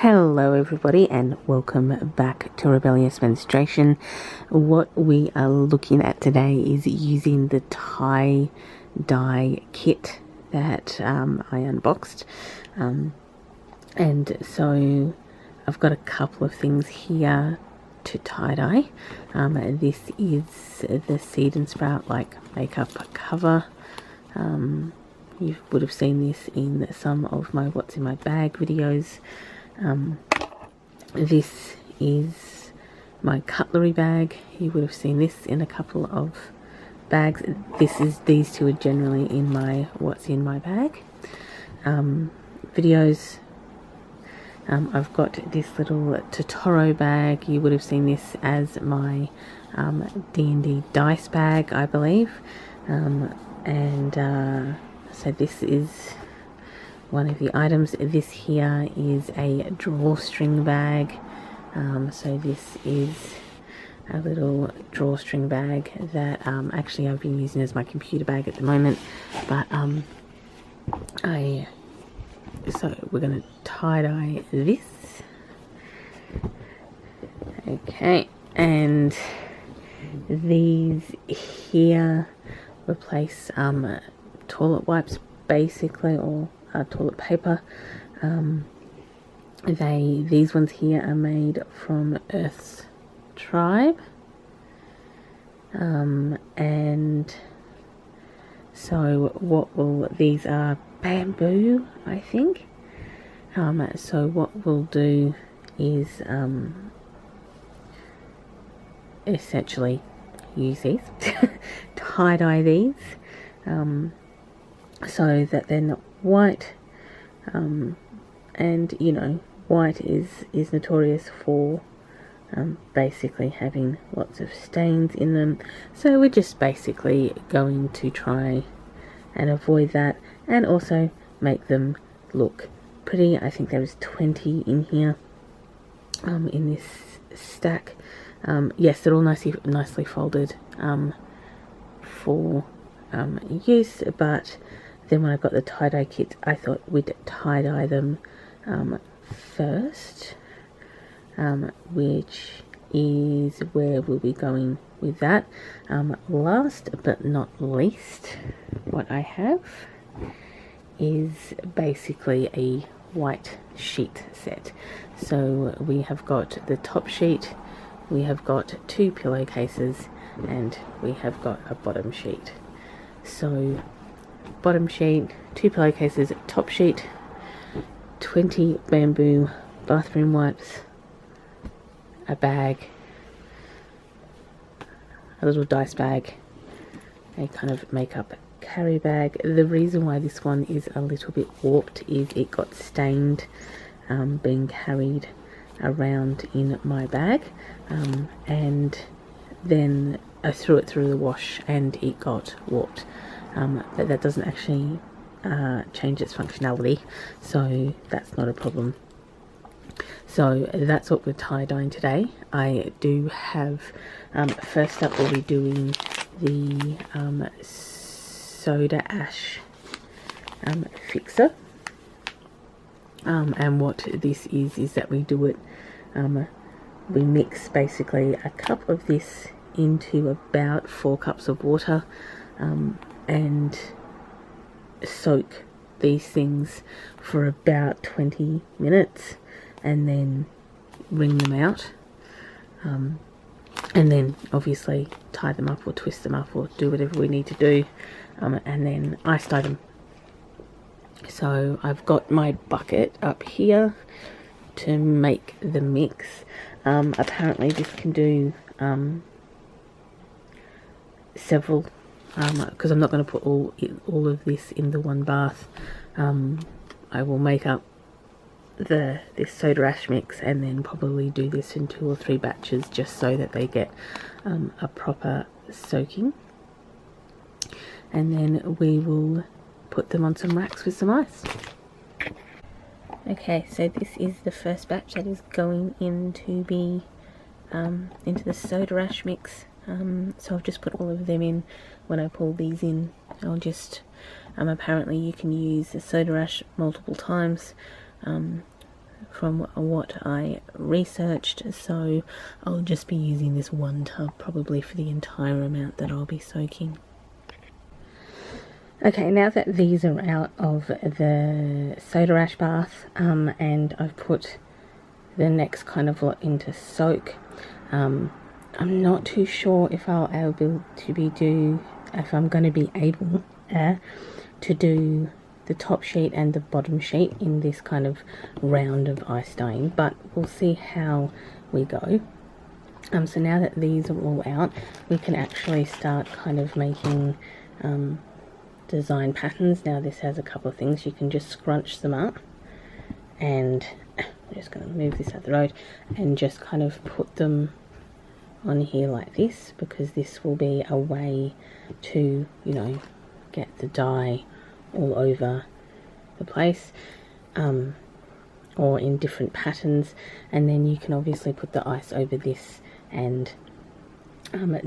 Hello everybody and welcome back to Rebellious Menstruation. What we are looking at today is using the tie-dye kit that I unboxed. And so I've got a couple of things here to tie-dye. This is the Seed and Sprout like makeup cover. You would have seen this in some of my What's in My Bag videos. This is my cutlery bag. You would have seen this in a couple of bags. These two are generally in my What's in My Bag videos. I've got this little Totoro bag. You would have seen this as my D&D dice bag, I believe. So this is one of the items. This here is a drawstring bag. So this is a little drawstring bag that actually I've been using as my computer bag at the moment. But so we're going to tie-dye this. Okay, and these here replace toilet wipes basically, or toilet paper. These ones here are made from Earth's Tribe, and so these are bamboo, I think. So what we'll do is essentially use these, tie-dye these, so that they're not white. And you know, white is notorious for basically having lots of stains in them, so we're just basically going to try and avoid that and also make them look pretty. I think there is 20 in here, in this stack. Yes, they're all nicely folded for use, but then when I got the tie-dye kit, I thought we'd tie-dye them first, which is where we'll be going with that. Last but not least, what I have is basically a white sheet set. So we have got the top sheet, we have got 2 pillowcases, and we have got a bottom sheet. So bottom sheet, 2 pillowcases, top sheet, 20 bamboo bathroom wipes, a bag, a little dice bag, a kind of makeup carry bag. The reason why this one is a little bit warped is it got stained being carried around in my bag, and then I threw it through the wash and it got warped. But that doesn't actually change its functionality, so that's not a problem. So that's what we're tie-dyeing today. I do have, first up we'll be doing the soda ash fixer. And what this is that we do it, we mix basically a cup of this into about 4 cups of water, and soak these things for about 20 minutes and then wring them out, and then obviously tie them up or twist them up or do whatever we need to do, and then ice dye them. So I've got my bucket up here to make the mix. Apparently this can do several, because I'm not going to put all of this in the one bath. I will make up this soda ash mix and then probably do this in 2 or 3 batches just so that they get a proper soaking, and then we will put them on some racks with some ice. Okay, so this is the first batch that is going into the soda ash mix. So I've just put all of them in. When I pull these in, I'll just apparently you can use the soda ash multiple times for from what I researched, so I'll just be using this one tub probably for the entire amount that I'll be soaking. Okay, now that these are out of the soda ash bath, and I've put the next kind of lot into soak, I'm not too sure if I'm going to be able to do the top sheet and the bottom sheet in this kind of round of ice dyeing, but we'll see how we go. So now that these are all out, we can actually start kind of making design patterns. Now this has a couple of things. You can just scrunch them up, and I'm just going to move this out the road and just kind of put them on here like this, because this will be a way to, you know, get the dye all over the place, or in different patterns, and then you can obviously put the ice over this and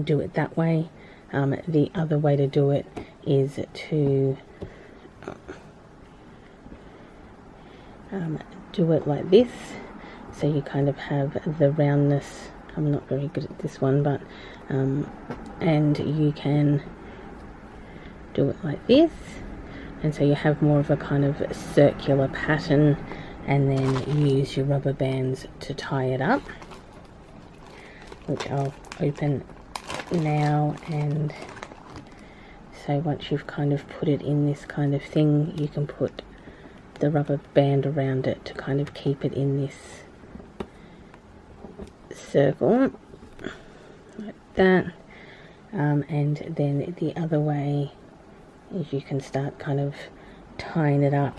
do it that way. The other way to do it is to do it like this, so you kind of have the roundness. I'm not very good at this one, but and you can do it like this, and so you have more of a kind of circular pattern, and then use your rubber bands to tie it up, which I'll open now. And so once you've kind of put it in this kind of thing, you can put the rubber band around it to kind of keep it in this circle like that, and then the other way is you can start kind of tying it up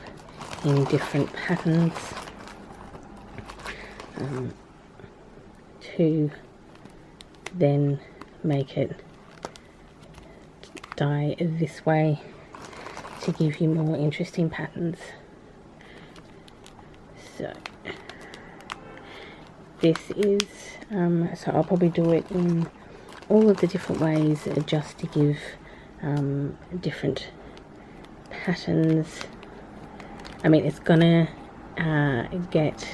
in different patterns to then make it dye this way to give you more interesting patterns. So this is so I'll probably do it in all of the different ways, just to give different patterns. I mean, it's gonna get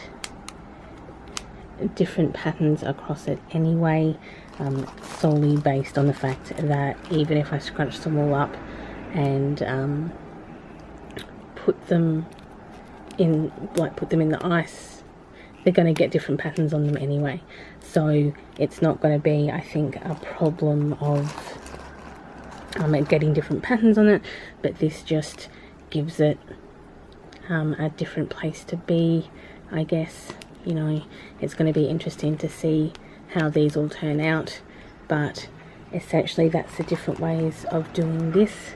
different patterns across it anyway, solely based on the fact that even if I scrunch them all up and put them in the ice, they're going to get different patterns on them anyway. So it's not going to be, I think, a problem of getting different patterns on it, but this just gives it a different place to be, I guess. You know, it's going to be interesting to see how these all turn out, but essentially that's the different ways of doing this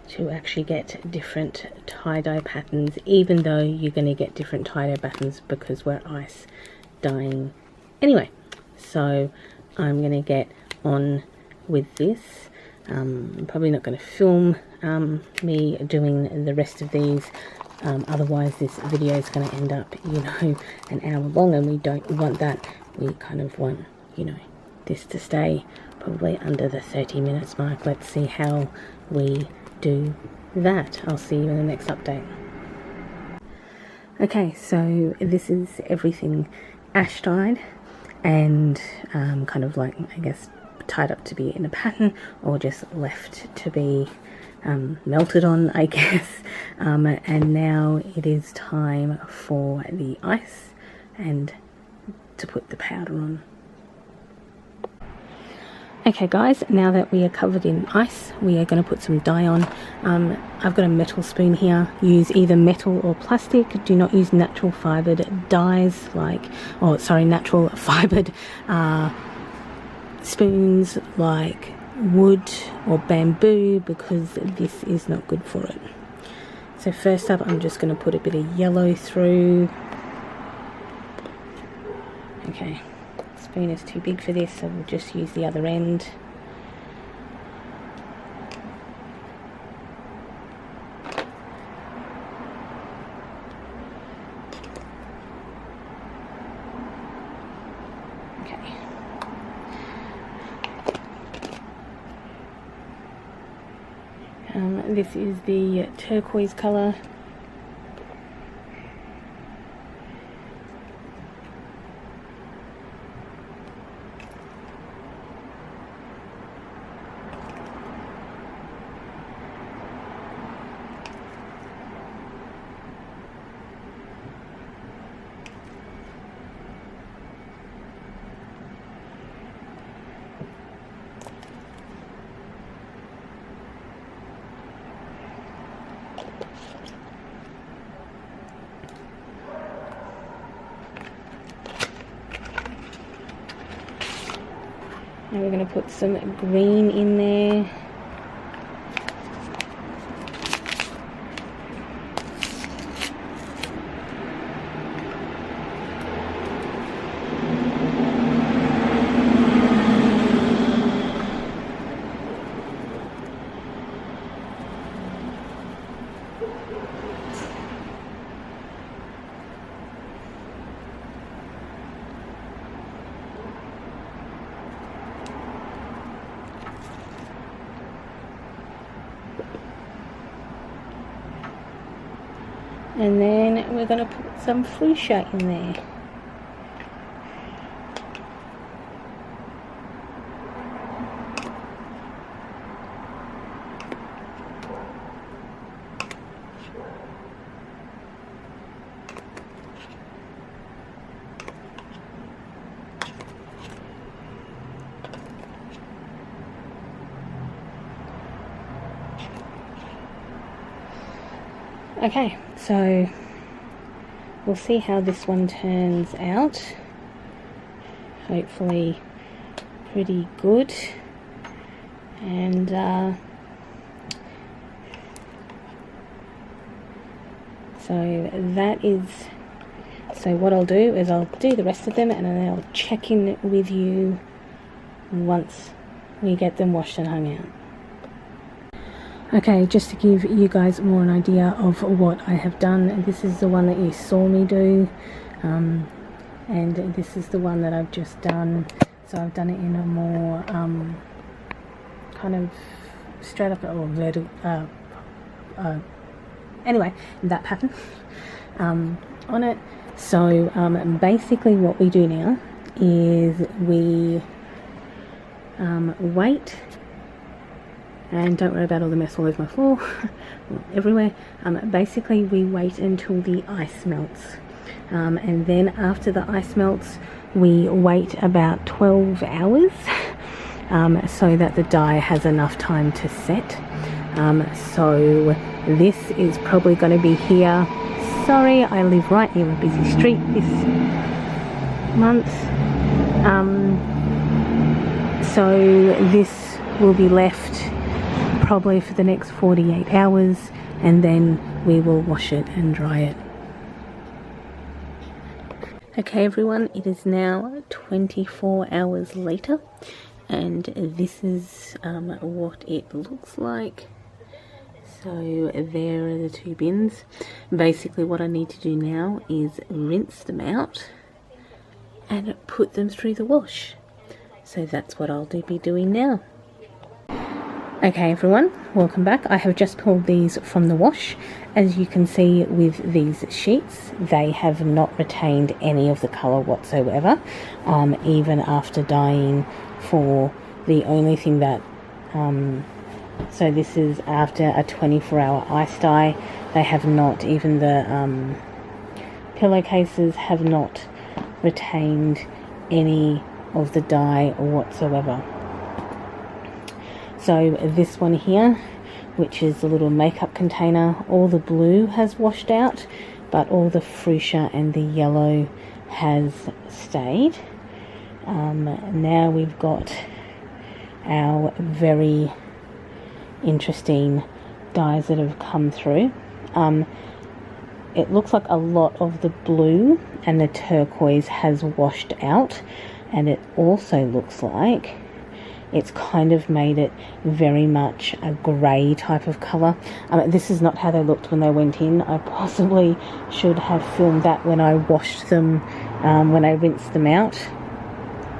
to actually get different tie-dye patterns, even though you're going to get different tie-dye patterns because we're ice dyeing anyway. So I'm going to get on with this. I'm probably not going to film me doing the rest of these, otherwise this video is going to end up, you know, an hour long, and we don't want that. We kind of want, you know, this to stay probably under the 30 minutes mark. Let's see how we do that. I'll see you in the next update. Okay, so this is everything ash dyed and kind of like, I guess, tied up to be in a pattern, or just left to be melted on, I guess. And now it is time for the ice and to put the powder on. Okay guys, now that we are covered in ice, we are going to put some dye on. I've got a metal spoon here. Use either metal or plastic. Do not use natural fibered dyes natural fibered spoons like wood or bamboo, because this is not good for it. So first up, I'm just going to put a bit of yellow through. Okay. Spoon is too big for this, so we'll just use the other end. Okay. This is the turquoise colour. Now we're going to put some green in there. And then we're going to put some fuchsia in there. Okay, so we'll see how this one turns out. Hopefully pretty good. And so that is, so what I'll do is I'll do the rest of them and then I'll check in with you once we get them washed and hung out. Okay, just to give you guys more an idea of what I have done, this is the one that you saw me do, and this is the one that I've just done. So I've done it in a more kind of straight up or vertical, anyway, that pattern on it. So basically what we do now is we wait. And don't worry about all the mess all over my floor, everywhere. Basically, we wait until the ice melts. And then after the ice melts, we wait about 12 hours so that the dye has enough time to set. So this is probably going to be here. Sorry, I live right near a busy street this month. So this will be left probably for the next 48 hours, and then we will wash it and dry it. Okay everyone, it is now 24 hours later, and this is what it looks like. So there are the two bins. Basically what I need to do now is rinse them out and put them through the wash. So that's what I'll be doing now. Okay everyone, welcome back. I have just pulled these from the wash. As you can see with these sheets, they have not retained any of the colour whatsoever, even after dyeing for the only thing that, so this is after a 24-hour ice dye. They have not, even the pillowcases have not retained any of the dye whatsoever. So this one here, which is the little makeup container, all the blue has washed out, but all the fuchsia and the yellow has stayed. Now we've got our very interesting dyes that have come through. It looks like a lot of the blue and the turquoise has washed out, and it also looks like it's kind of made it very much a grey type of colour. This is not how they looked when they went in. I possibly should have filmed that when I washed them, when I rinsed them out.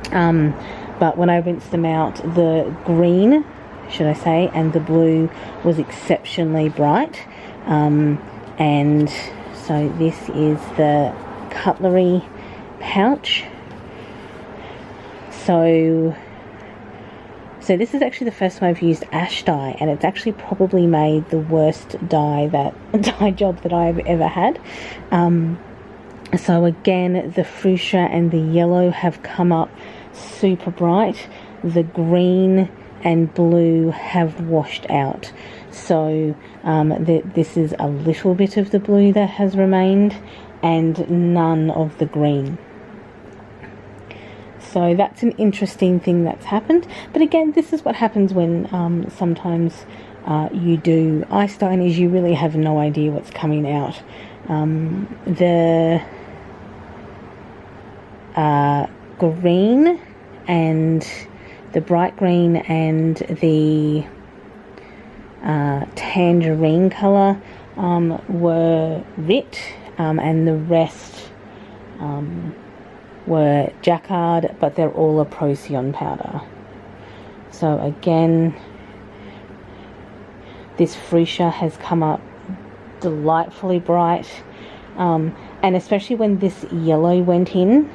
But when I rinsed them out, the green, should I say, and the blue was exceptionally bright. And so this is the cutlery pouch. So this is actually the first time I've used ash dye, and it's actually probably made the worst dye job that I've ever had. So again, the fuchsia and the yellow have come up super bright. The green and blue have washed out. So this is a little bit of the blue that has remained and none of the green. So that's an interesting thing that's happened. But again, this is what happens when sometimes you do ice dye, is you really have no idea what's coming out. The green and the bright green and the tangerine colour were Rit, and the rest were Jacquard, but they're all a Procyon powder. So again, this fuchsia has come up delightfully bright, and especially when this yellow went in,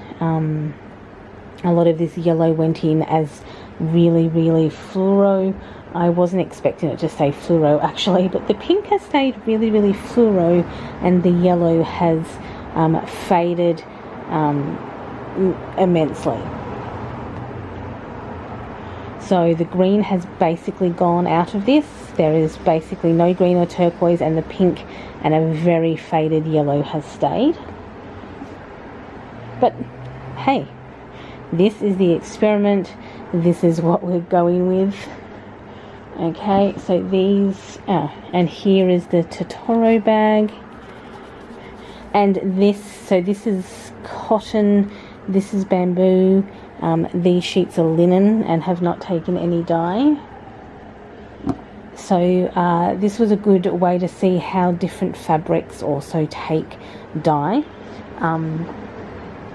a lot of this yellow went in as really, really fluoro. I wasn't expecting it to say fluoro actually, but the pink has stayed really, really fluoro, and the yellow has faded immensely. So the green has basically gone out of this. There is basically no green or turquoise, and the pink and a very faded yellow has stayed. But hey, this is the experiment. This is what we're going with. Okay, so these, and here is the Totoro bag. And this, so this is cotton, this is bamboo. These sheets are linen and have not taken any dye. So this was a good way to see how different fabrics also take dye.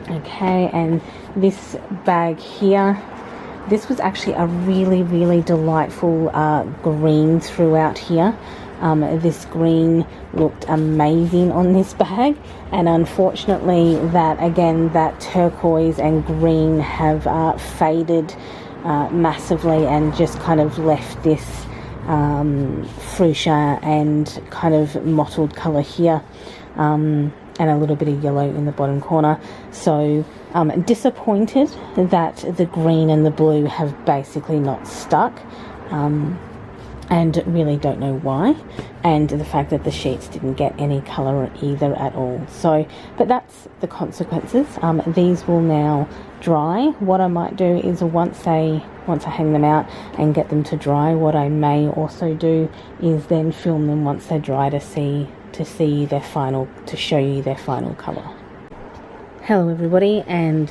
Okay, and this bag here, this was actually a really, really delightful green throughout here. This green looked amazing on this bag, and unfortunately that turquoise and green have faded massively and just kind of left this fuchsia and kind of mottled colour here, and a little bit of yellow in the bottom corner. So disappointed that the green and the blue have basically not stuck, and really don't know why, and the fact that the sheets didn't get any colour either at all. So, but that's the consequences. These will now dry. What I might do is once I hang them out and get them to dry, what I may also do is then film them once they're dry to see their final, to show you their final colour. Hello everybody, and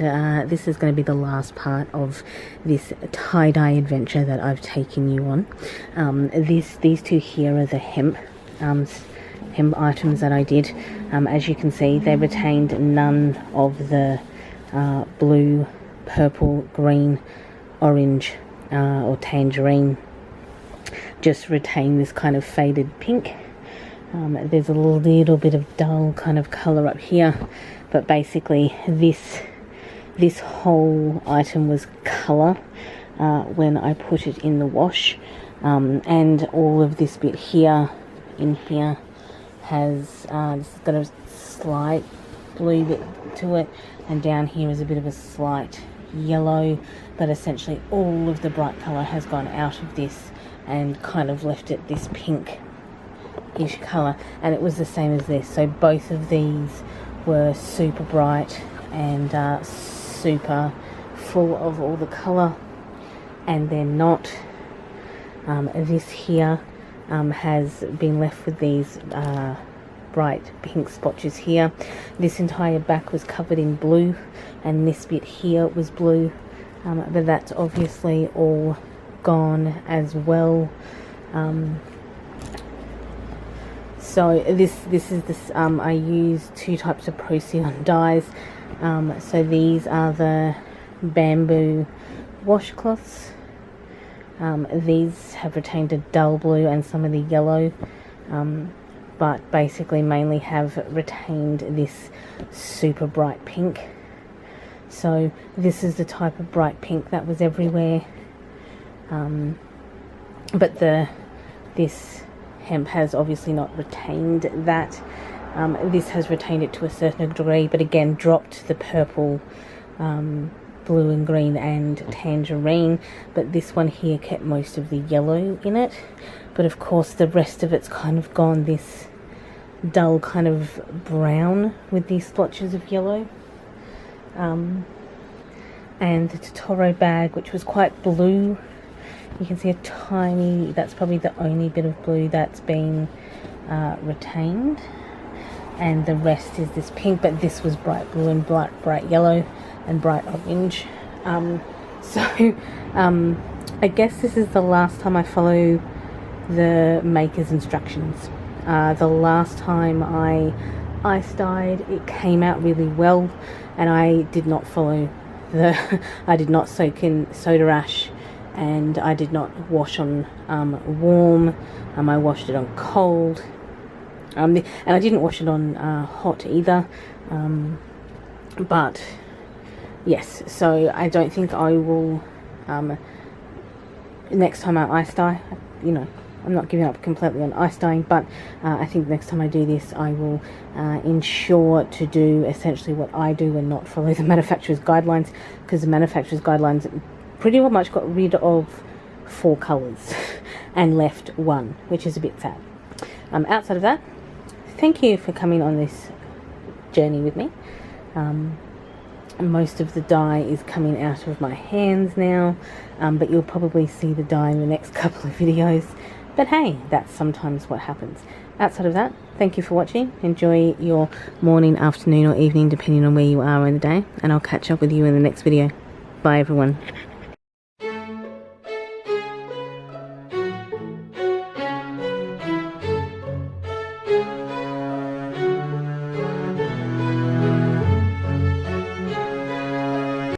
this is going to be the last part of this tie-dye adventure that I've taken you on. These two here are the hemp items that I did. As you can see, they retained none of the blue, purple, green, orange or tangerine. Just retain this kind of faded pink. There's a little bit of dull kind of colour up here, but basically this whole item was colour when I put it in the wash, and all of this bit here in here has got a slight blue bit to it, and down here is a bit of a slight yellow, but essentially all of the bright colour has gone out of this and kind of left it this pink-ish colour, and it was the same as this. So both of these were super bright and super full of all the colour, and they're not. This here has been left with these bright pink splotches here. This entire back was covered in blue, and this bit here was blue, but that's obviously all gone as well. So this is this. I use two types of Procyon dyes. So these are the bamboo washcloths. These have retained a dull blue and some of the yellow, but basically mainly have retained this super bright pink. So this is the type of bright pink that was everywhere, but this hemp has obviously not retained that. This has retained it to a certain degree, but again dropped the purple, blue and green and tangerine, but this one here kept most of the yellow in it. But of course the rest of it's kind of gone this dull kind of brown with these splotches of yellow. and the Totoro bag, which was quite blue. You can see a tiny, that's probably the only bit of blue that's been retained, and the rest is this pink, but this was bright blue and bright yellow and bright orange. I guess this is the last time I follow the maker's instructions. The last time I ice dyed, it came out really well, and I did not follow I did not soak in soda ash, and I did not wash on warm. I washed it on cold, and I didn't wash it on hot either. But yes, so I don't think I will. Next time I ice dye, you know, I'm not giving up completely on ice dyeing, but I think next time I do this, I will ensure to do essentially what I do and not follow the manufacturer's guidelines, because the manufacturer's guidelines pretty much got rid of 4 colours and left 1, which is a bit sad. Outside of that, thank you for coming on this journey with me. Most of the dye is coming out of my hands now, but you'll probably see the dye in the next couple of videos. But hey, that's sometimes what happens. Outside of that, thank you for watching. Enjoy your morning, afternoon or evening, depending on where you are in the day. And I'll catch up with you in the next video. Bye everyone.